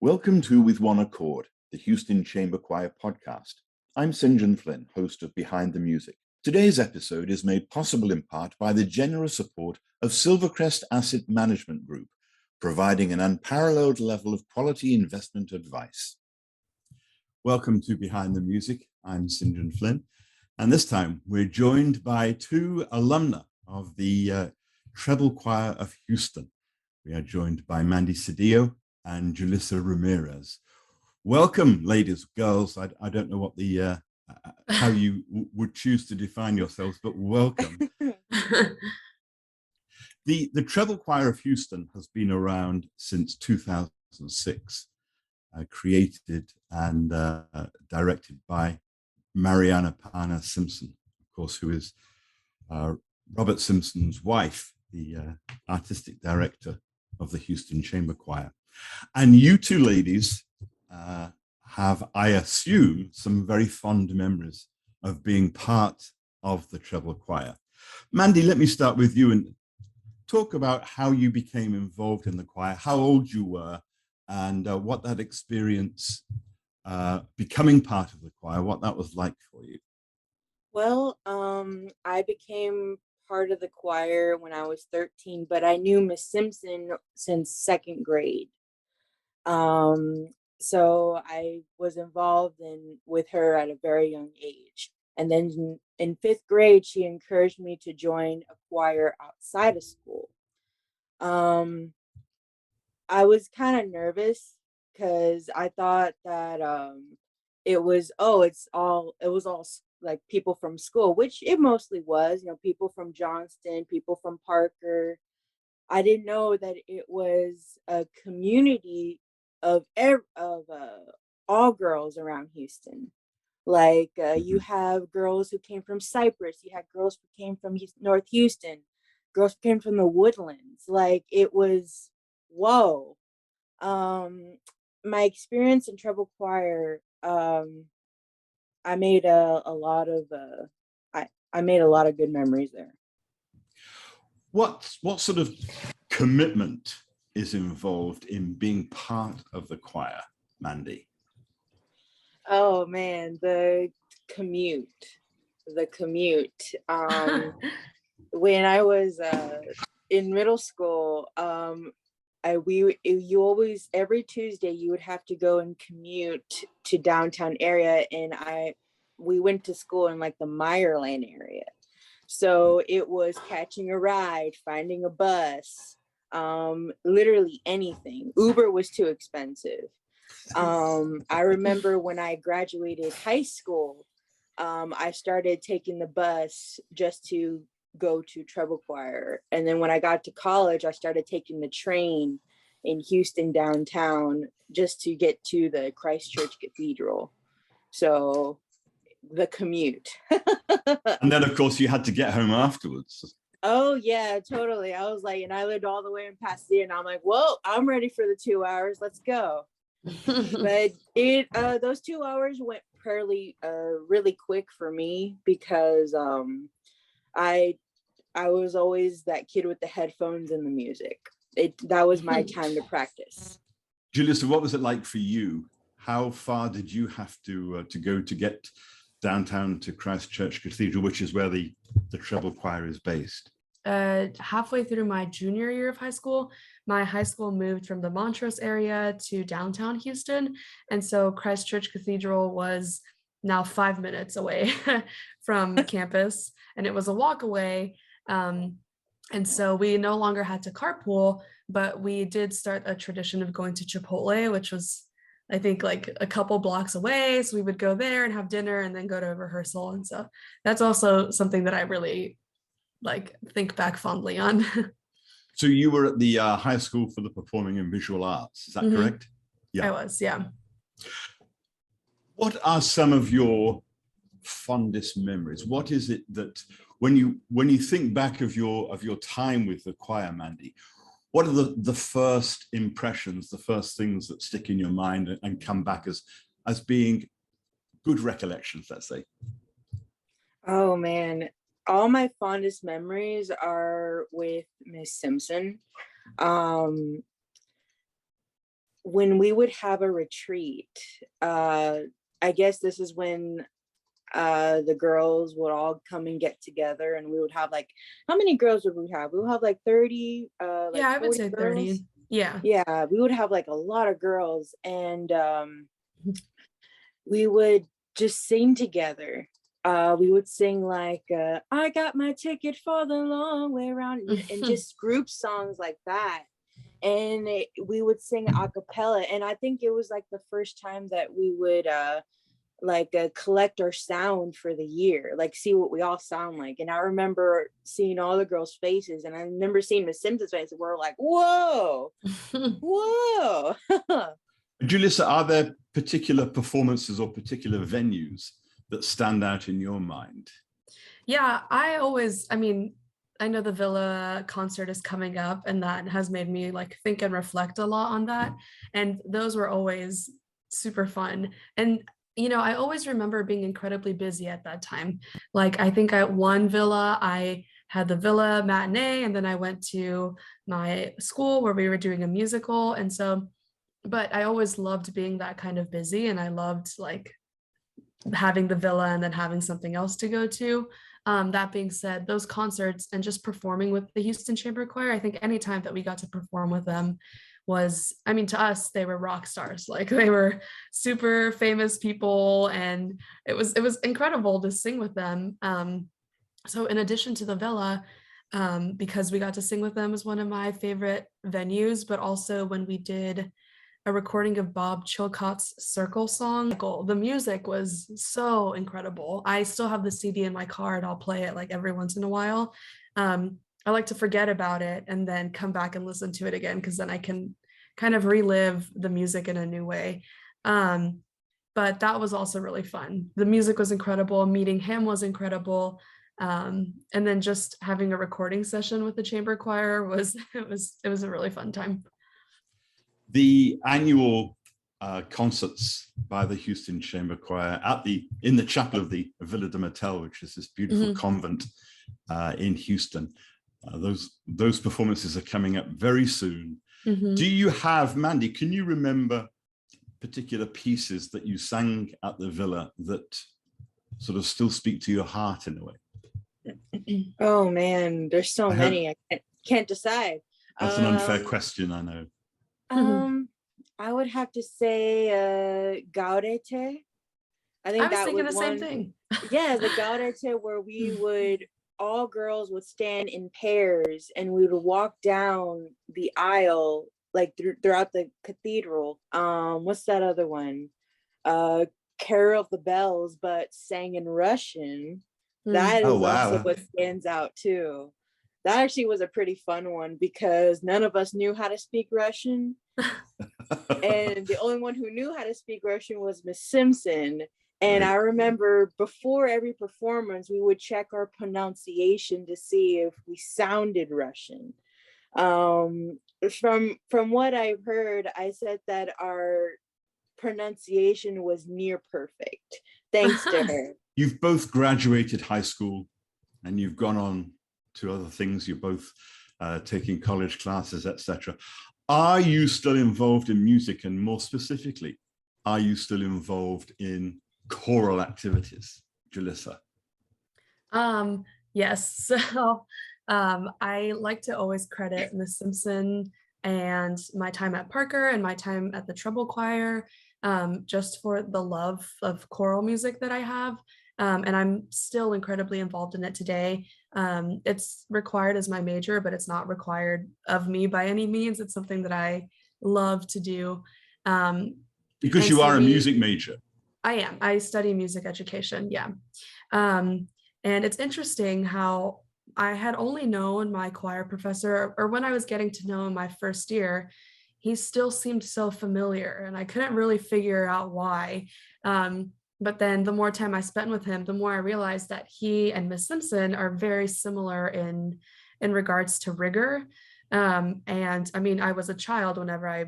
Welcome to With One Accord, the Houston Chamber Choir podcast. I'm Signum Flynn, host of Behind the Music. Today's episode is made possible in part by the generous support of Silvercrest Asset Management Group, providing an unparalleled level of quality investment advice. Welcome to Behind the Music. I'm Signum Flynn, and this time we're joined by two alumni of the Treble Choir of Houston. We are joined by Mandy Cedillo and Julissa Ramirez. Welcome, ladies, girls. I don't know what the how you would choose to define yourselves, but welcome. The Treble Choir of Houston has been around since 2006, created and directed by Marianna Parnas-Simpson, of course, who is Robert Simpson's wife, the artistic director of the Houston Chamber Choir. And you two ladies have, I assume, some very fond memories of being part of the Treble Choir. Mandy, let me start with you and talk about how you became involved in the choir, how old you were, and what that experience becoming part of the choir, what that was like for you. Well, I became part of the choir when I was 13, but I knew Miss Simpson since second grade. So I was involved with her at a very young age. And then in fifth grade, she encouraged me to join a choir outside of school. I was kind of nervous because I thought that it was all like people from school, which it mostly was, people from Johnston, people from Parker. I didn't know that it was a community of all girls around Houston. Like you have girls who came from Cypress, you had girls who came from North Houston, girls who came from the Woodlands. Like it was, whoa. My experience in treble choir, I made a lot of I made a lot of good memories there. What sort of commitment is involved in being part of the choir, Mandy? Oh man, the commute. When I was in middle school, you always, every Tuesday you would have to go and commute to downtown area, and we went to school in like the Meyerland area. So it was catching a ride, finding a bus, literally anything. Uber was too expensive. I remember when I graduated high school, I started taking the bus just to go to treble choir. And then when I got to college, I started taking the train in Houston downtown just to get to the Christ Church Cathedral. So the commute. And then, of course, you had to get home afterwards. Oh, yeah, totally. I was like, and I lived all the way in Pasadena. I'm like, well, I'm ready for the 2 hours. Let's go. But those 2 hours went really quick for me because I was always that kid with the headphones and the music. That was my time to practice. Julissa, what was it like for you? How far did you have to go to get downtown to Christ Church Cathedral, which is where the treble choir is based? Halfway through my junior year of high school, my high school moved from the Montrose area to downtown Houston. And so Christ Church Cathedral was now 5 minutes away from campus, and it was a walk away. And so we no longer had to carpool, but we did start a tradition of going to Chipotle, which was, I think, like a couple blocks away. So we would go there and have dinner and then go to rehearsal. And so that's also something that I really think back fondly on. So you were at the High School for the Performing and Visual Arts, is that correct? Yeah, I was, yeah. What are some of your fondest memories? What is it that when you think back of your time with the choir, Mandy, what are the first impressions, the first things that stick in your mind and come back as being good recollections, let's say? Oh man, all my fondest memories are with Miss Simpson. when we would have a retreat, I guess this is when the girls would all come and get together, and we would have like, how many girls would we have? We would have like 30, like Yeah, I would 40 say girls. 30. Yeah. Yeah, we would have like a lot of girls, and we would just sing together. We would sing like, I got my ticket for the long way around, and just group songs like that. And we would sing a cappella. And I think it was like the first time that we would collect our sound for the year, like see what we all sound like. And I remember seeing all the girls' faces, and I remember seeing Miss Simpson's face, and we're like, whoa, whoa. Julissa, are there particular performances or particular venues that stand out in your mind? Yeah, I know the Villa concert is coming up, and that has made me like think and reflect a lot on that. And those were always super fun. And I always remember being incredibly busy at that time. Like, I think at one Villa, I had the Villa matinee, and then I went to my school where we were doing a musical. And so, but I always loved being that kind of busy, and I loved like having the Villa and then having something else to go to. That being said, those concerts and just performing with the Houston Chamber Choir, I think any time that we got to perform with them was, to us, they were rock stars. Like, they were super famous people, and it was incredible to sing with them. So in addition to the Villa, because we got to sing with them, is one of my favorite venues, but also when we did a recording of Bob Chilcott's Circlesong. The music was so incredible. I still have the CD in my car, and I'll play it like every once in a while. I like to forget about it and then come back and listen to it again, because then I can kind of relive the music in a new way. But that was also really fun. The music was incredible. Meeting him was incredible. And then just having a recording session with the chamber choir was a really fun time. The annual concerts by the Houston Chamber Choir in the chapel of the Villa de Matel, which is this beautiful convent in Houston. Those performances are coming up very soon. Do you have, Mandy, can you remember particular pieces that you sang at the Villa that sort of still speak to your heart in a way? Oh man, there's so many. I can't decide. That's an unfair question, I know. I would have to say Gaudete. I think I was that thinking was the same thing. Yeah, the Gaudete, where we would, all girls would stand in pairs, and we would walk down the aisle, like throughout the cathedral. What's that other one? Carol of the Bells, but sang in Russian. That is also what stands out too. That actually was a pretty fun one, because none of us knew how to speak Russian. And the only one who knew how to speak Russian was Miss Simpson. And I remember before every performance, we would check our pronunciation to see if we sounded Russian. From what I've heard, I said that our pronunciation was near perfect, thanks to her. You've both graduated high school, and you've gone on to other things. You're both taking college classes, etc. Are you still involved in music? And more specifically, are you still involved in choral activities, Julissa? Yes. So I like to always credit Miss Simpson and my time at Parker and my time at the Treble Choir, just for the love of choral music that I have. And I'm still incredibly involved in it today. It's required as my major, but it's not required of me by any means. It's something that I love to do. Because you are a music major. I am. I study music education. Yeah. And it's interesting how I had only known my choir professor, or when I was getting to know him my first year, he still seemed so familiar, and I couldn't really figure out why. But then the more time I spent with him, the more I realized that he and Miss Simpson are very similar in regards to rigor. And I mean, I was a child whenever I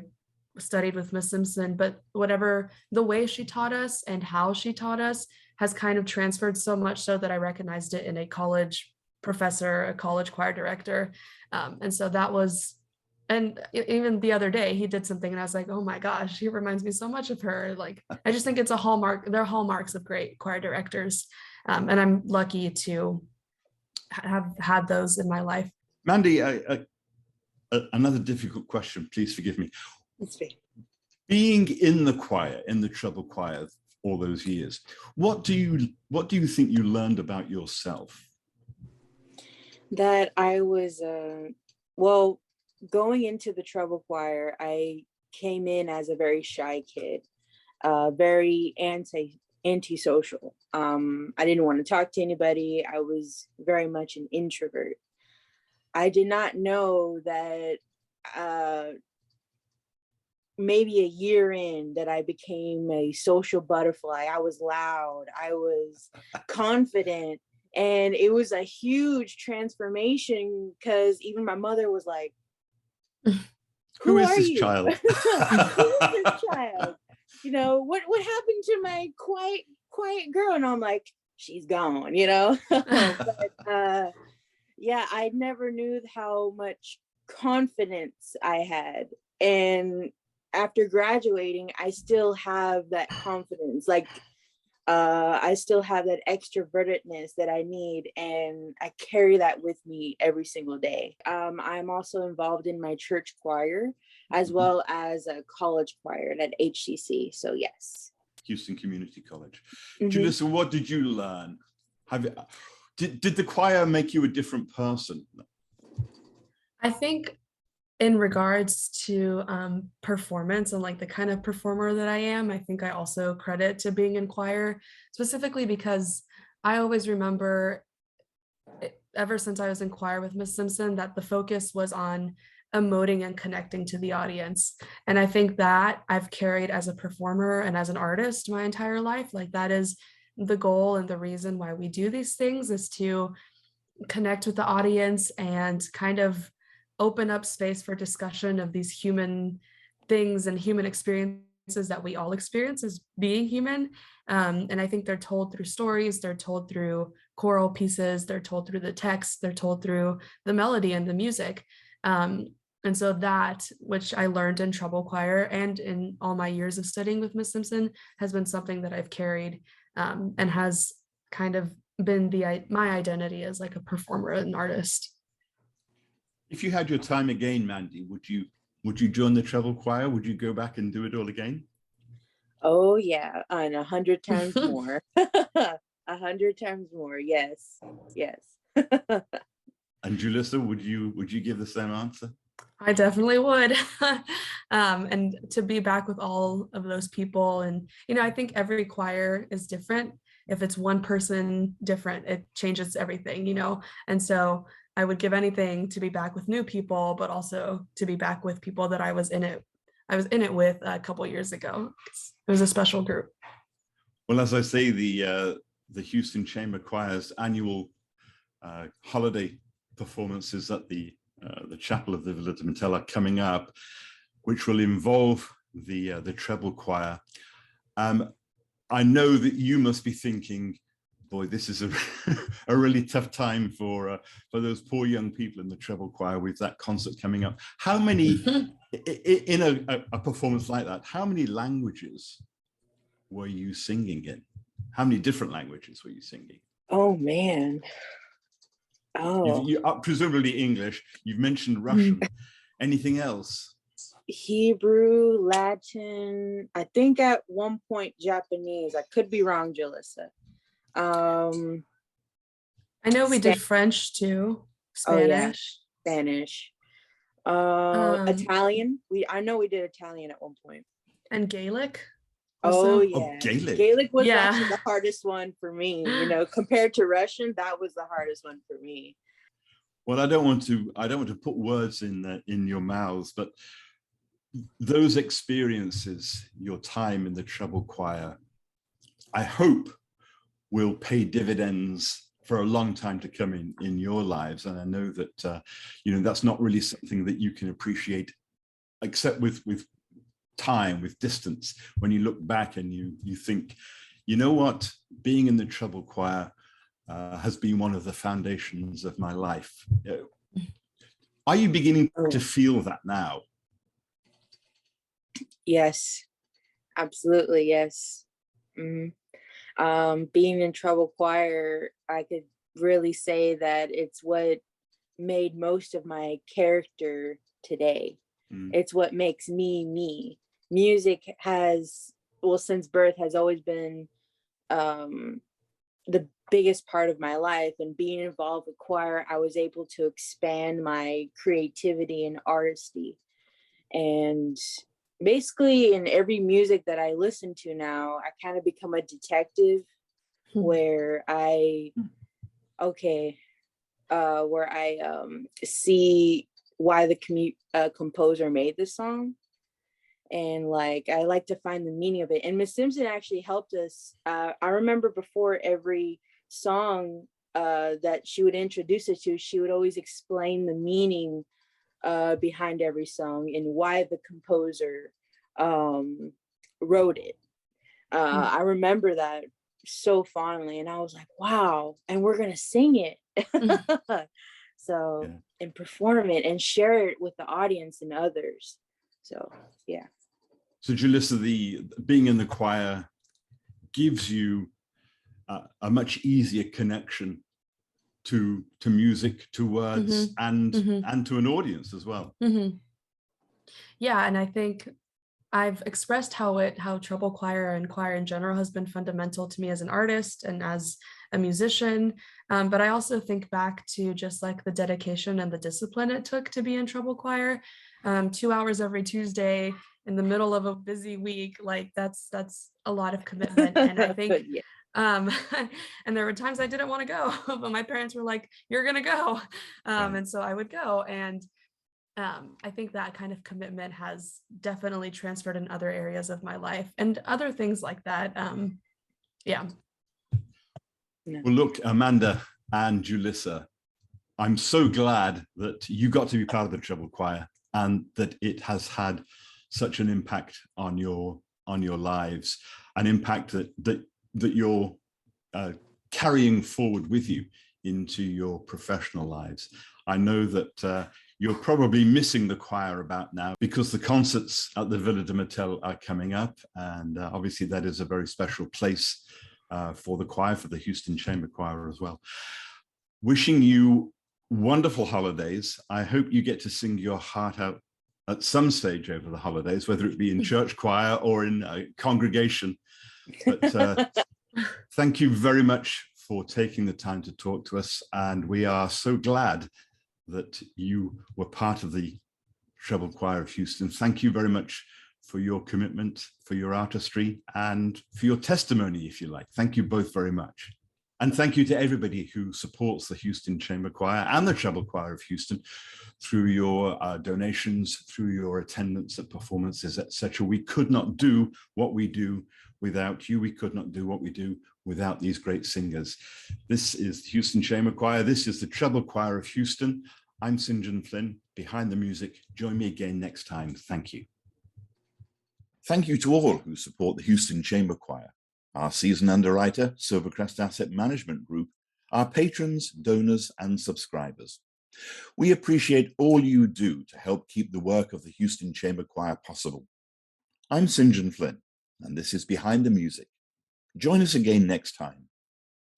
studied with Miss Simpson, but the way she taught us and how she taught us has kind of transferred so much so that I recognized it in a college professor, a college choir director. And so that was and even the other day he did something and I was like, oh my gosh, he reminds me so much of her. Like, I just think it's a hallmark. They're hallmarks of great choir directors. And I'm lucky to have had those in my life. Mandy, another difficult question, please forgive me. Being in the choir, in the treble choir all those years, what do you think you learned about yourself? That I was, well, going into the treble choir, I came in as a very shy kid, very antisocial. I didn't want to talk to anybody. I was very much an introvert. I did not know that maybe a year in that I became a social butterfly. I was loud, I was confident, and it was a huge transformation because even my mother was like, Who is are this you? child? Who is this child? You know, what happened to my quiet girl? And I'm like, she's gone, you know. But yeah, I never knew how much confidence I had. And after graduating, I still have that confidence. Like, I still have that extrovertedness that I need, and I carry that with me every single day. I'm also involved in my church choir, as well as a college choir at HCC. So yes. Houston Community College. Julissa, what did you learn? Did the choir make you a different person? I think in regards to performance and like the kind of performer that I am, I think I also credit to being in choir, specifically because I always remember ever since I was in choir with Miss Simpson that the focus was on emoting and connecting to the audience. And I think that I've carried as a performer and as an artist my entire life. Like, that is the goal and the reason why we do these things, is to connect with the audience and kind of open up space for discussion of these human things and human experiences that we all experience as being human. And I think they're told through stories, they're told through choral pieces, they're told through the text, they're told through the melody and the music. And so that, which I learned in treble choir and in all my years of studying with Miss Simpson, has been something that I've carried and has kind of been my identity as like a performer and artist. If you had your time again, Mandy, would you join the treble choir? Would you go back and do it all again? Oh yeah, and 100 times more. 100 times more. Yes. And Julissa, would you give the same answer? I definitely would. And to be back with all of those people. And, you know, I think every choir is different. If it's one person different, it changes everything, you know? And so I would give anything to be back with new people, but also to be back with people that I was in it with a couple of years ago. It was a special group. Well, as I say, the Houston Chamber Choir's annual holiday performances at the chapel of the Villa de Matel are coming up, which will involve the treble choir. I know that you must be thinking, boy, this is a really tough time for those poor young people in the treble choir with that concert coming up. How many, in a performance like that, how many languages were you singing in? How many different languages were you singing? Oh man. Oh, You presumably English. You've mentioned Russian. Anything else? Hebrew, Latin, I think at one point Japanese. I could be wrong, Julissa. I know we did French too. Spanish. Oh, yeah. Spanish. Italian. I know we did Italian at one point. And Gaelic. Also. Oh yeah. Oh, Gaelic. Gaelic was actually the hardest one for me. You know, compared to Russian, that was the hardest one for me. Well, I don't want to put words in your mouths, but those experiences, your time in the treble choir, I hope will pay dividends for a long time to come in your lives. And I know that you know, that's not really something that you can appreciate except with time, with distance, when you look back and you think, you know what, being in the treble choir has been one of the foundations of my life. Are you beginning to feel that now? Yes, absolutely. Yes. Being in Treble Choir, I could really say that it's what made most of my character today. It's what makes me me. Music has, well, since birth, has always been the biggest part of my life, and being involved with choir, I was able to expand my creativity and artistry. And basically in every music that I listen to now, I kind of become a detective where I see why the composer made this song. And like, I like to find the meaning of it. And Miss Simpson actually helped us. I remember before every song that she would introduce us to, she would always explain the meaning behind every song and why the composer wrote it. I remember that so fondly, and I was like, wow, and we're gonna sing it. So, and perform it and share it with the audience and others. So yeah. So Julissa, the being in the choir gives you a much easier connection to music, to words, and to an audience as well. Yeah, and I think I've expressed how treble choir and choir in general has been fundamental to me as an artist and as a musician. But I also think back to just like the dedication and the discipline it took to be in treble choir. 2 hours every Tuesday in the middle of a busy week, like that's a lot of commitment. And I think and there were times I didn't want to go, but my parents were like, you're gonna go. And so I would go. And I think that kind of commitment has definitely transferred in other areas of my life and other things like that. Well, look, Amanda and Julissa, I'm so glad that you got to be part of the treble choir and that it has had such an impact on your lives, an impact that you're carrying forward with you into your professional lives. I know that you're probably missing the choir about now because the concerts at the Villa de Matel are coming up, and obviously that is a very special place for the choir, for the Houston Chamber Choir as well. Wishing you wonderful holidays. I hope you get to sing your heart out at some stage over the holidays, whether it be in church choir or in a congregation. But thank you very much for taking the time to talk to us. And we are so glad that you were part of the Treble Choir of Houston. Thank you very much for your commitment, for your artistry, and for your testimony, if you like. Thank you both very much. And thank you to everybody who supports the Houston Chamber Choir and the Treble Choir of Houston through your donations, through your attendance at performances, etc. We could not do what we do without you. We could not do what we do without these great singers. This is the Houston Chamber Choir. This is the Treble Choir of Houston. I'm St. John Flynn, behind the music. Join me again next time. Thank you. Thank you to all who support the Houston Chamber Choir, our season underwriter, Silvercrest Asset Management Group, our patrons, donors, and subscribers. We appreciate all you do to help keep the work of the Houston Chamber Choir possible. I'm St. John Flynn, and this is Behind the Music. Join us again next time.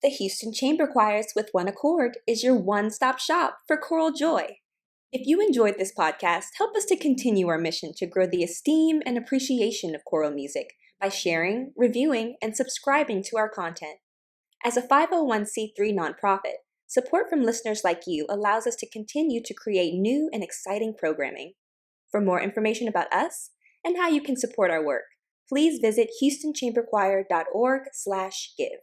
The Houston Chamber Choirs with One Accord is your one-stop shop for choral joy. If you enjoyed this podcast, help us to continue our mission to grow the esteem and appreciation of choral music by sharing, reviewing, and subscribing to our content. As a 501c3 nonprofit, support from listeners like you allows us to continue to create new and exciting programming. For more information about us and how you can support our work, please visit HoustonChamberChoir.org/give.